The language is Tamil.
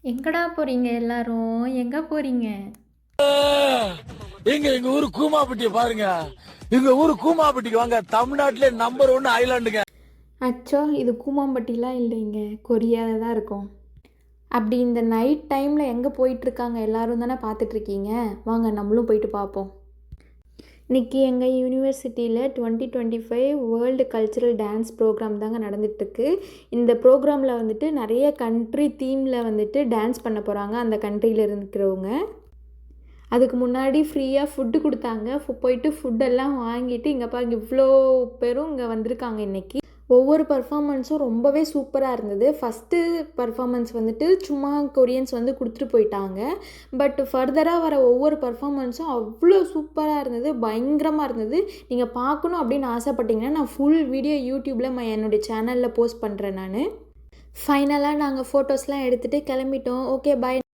எங்கடா போறீங்க எல்லாரும்? எங்க போறீங்க? எங்க ஊரு கூமாப்பட்டியை பாருங்க. எங்க ஊரு கூமாப்பட்டிக்கு வாங்க. தமிழ்நாட்டிலே நம்பர் 1 ஐலாண்டுங்க. அச்சோ, இது கூமாம்பட்டிலாம் இல்லைங்க, கொரியாவில் தான் இருக்கும். அப்படி இந்த நைட் டைமில் எங்கே போயிட்டுருக்காங்க எல்லாரும் தானே பார்த்துட்ருக்கீங்க. வாங்க நம்மளும் போயிட்டு பார்ப்போம். இன்றைக்கி எங்கள் யூனிவர்சிட்டியில் 2025 வேர்ல்டு கல்ச்சுரல் டான்ஸ் ப்ரோக்ராம் தாங்க நடந்துகிட்ருக்கு. இந்த ப்ரோக்ராமில் வந்துட்டு நிறைய கண்ட்ரி தீமில் வந்துட்டு டான்ஸ் பண்ண போகிறாங்க அந்த கண்ட்ரியில் இருக்கிறவங்க. அதுக்கு முன்னாடி ஃப்ரீயாக ஃபுட்டு கொடுத்தாங்க. போயிட்டு ஃபுட்டெல்லாம் வாங்கிட்டு இங்கே பாருங்க இவ்வளோ பேரும் இங்கே வந்திருக்காங்க இன்றைக்கி. ஒவ்வொரு பர்ஃபாமன்ஸும் ரொம்பவே சூப்பராக இருந்தது. ஃபஸ்ட்டு பர்ஃபாமன்ஸ் வந்துட்டு சும்மா கொரியன்ஸ் வந்து கொடுத்துட்டு போயிட்டாங்க. பட் ஃபர்தராக வர ஒவ்வொரு பர்ஃபாமன்ஸும் அவ்வளோ சூப்பராக இருந்தது, பயங்கரமாக இருந்தது. நீங்கள் பார்க்கணும் அப்படின்னு ஆசைப்பட்டீங்கன்னா நான் ஃபுல் வீடியோ யூடியூப்பில் என்னுடைய சேனலில் போஸ்ட் பண்ணுறேன் நான். ஃபைனலாக நாங்கள் ஃபோட்டோஸ்லாம் எடுத்துகிட்டு கிளம்பிட்டோம். Okay bye.